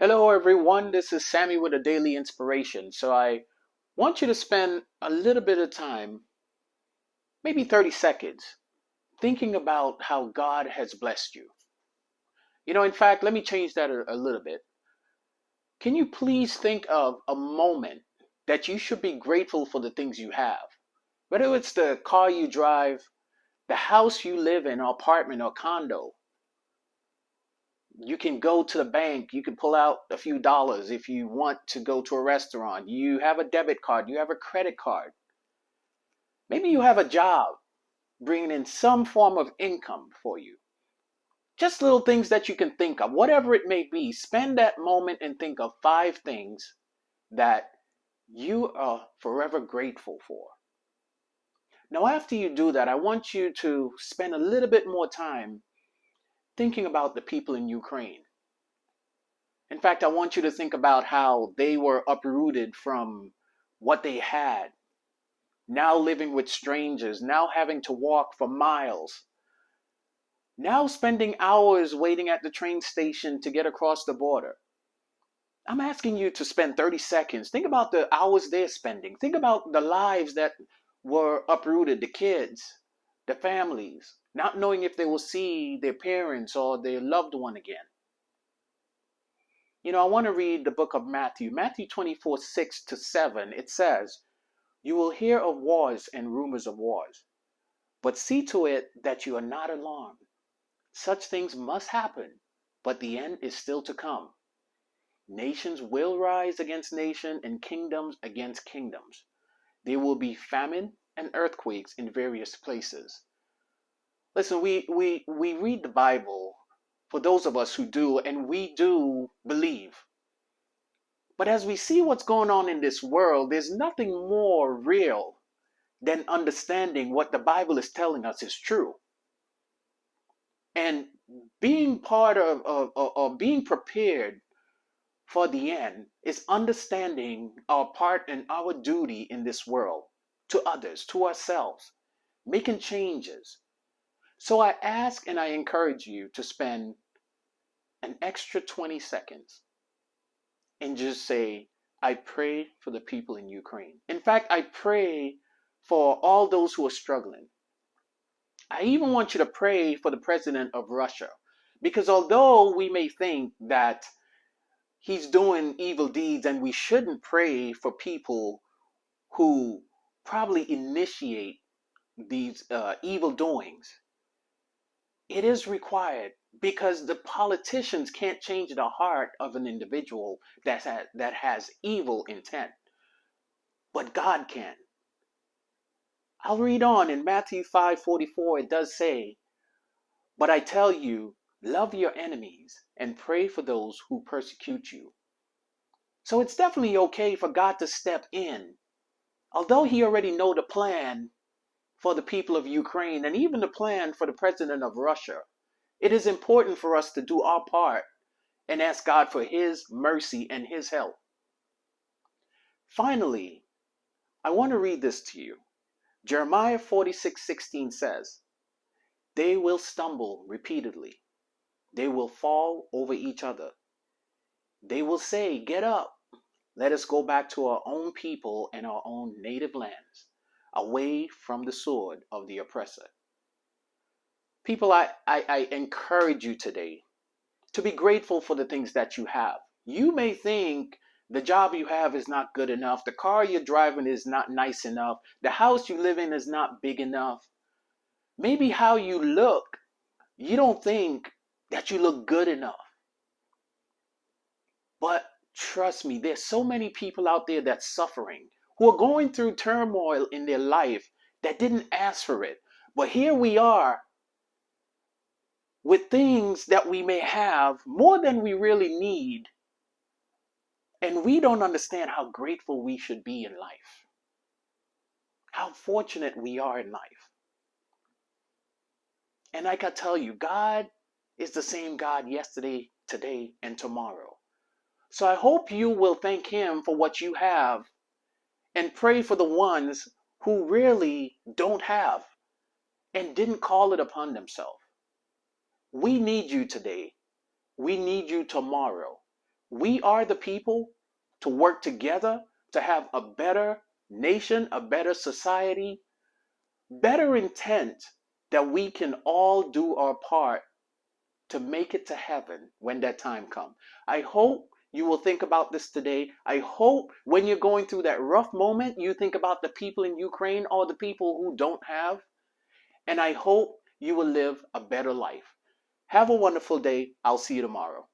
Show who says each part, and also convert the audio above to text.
Speaker 1: Hello, everyone. This is Sammy with a daily inspiration. So, I want you to spend a little bit of time, maybe 30 seconds, thinking about how God has blessed you. In fact, let me change that a little bit. Can you please think of a moment that you should be grateful for the things you have? Whether it's the car you drive, the house you live in, or apartment or condo, you can go to the bank, you can pull out a few dollars if you want to go to a restaurant. You have a debit card, you have a credit card. Maybe you have a job bringing in some form of income for you. Just little things that you can think of, whatever it may be. Spend that moment and think of five things that you are forever grateful for. Now, after you do that, I want you to spend a little bit more time thinking about the people in Ukraine. In fact, I want you to think about how they were uprooted from what they had, now living with strangers, now having to walk for miles, now spending hours waiting at the train station to get across the border. I'm asking you to spend 30 seconds. Think about the hours they're spending. Think about the lives that were uprooted, the kids, the families, not knowing if they will see their parents or their loved one again. I want to read the book of Matthew. Matthew 24, 6 to 7. It says, "You will hear of wars and rumors of wars, but see to it that you are not alarmed. Such things must happen, but the end is still to come. Nations will rise against nation and kingdoms against kingdoms. There will be famine and earthquakes in various places." Listen, we read the Bible for those of us who do, and we do believe. But as we see what's going on in this world, there's nothing more real than understanding what the Bible is telling us is true. And being part of being prepared for the end is understanding our part and our duty in this world to others, to ourselves, making changes. So I ask and I encourage you to spend an extra 20 seconds and just say, I pray for the people in Ukraine. In fact, I pray for all those who are struggling. I even want you to pray for the president of Russia. Because although we may think that he's doing evil deeds and we shouldn't pray for people who probably initiate these evil doings, it is required because the politicians can't change the heart of an individual that has evil intent, but God can. I'll read on in Matthew 5:44. It does say, "But I tell you, love your enemies and pray for those who persecute you." So it's definitely okay for God to step in. Although he already know the plan for the people of Ukraine and even the plan for the president of Russia, it is important for us to do our part and ask God for his mercy and his help. Finally, I want to read this to you. Jeremiah 46:16 says, "They will stumble repeatedly. They will fall over each other. They will say, 'Get up. Let us go back to our own people and our own native lands, away from the sword of the oppressor.'" People, I encourage you today to be grateful for the things that you have. You may think the job you have is not good enough, the car you're driving is not nice enough, the house you live in is not big enough. Maybe how you look, you don't think that you look good enough. But trust me, there's so many people out there that's suffering, who are going through turmoil in their life that didn't ask for it. But here we are with things that we may have more than we really need, and we don't understand how grateful we should be in life, how fortunate we are in life. And like I tell you, God is the same God yesterday, today, and tomorrow. So I hope you will thank him for what you have and pray for the ones who really don't have and didn't call it upon themselves. We need you today. We need you tomorrow. we are the people to work together to have a better nation, a better society, better intent, that we can all do our part to make it to heaven when that time comes. I hope you will think about this today. I hope when you're going through that rough moment, you think about the people in Ukraine or the people who don't have. And I hope you will live a better life. Have a wonderful day. I'll see you tomorrow.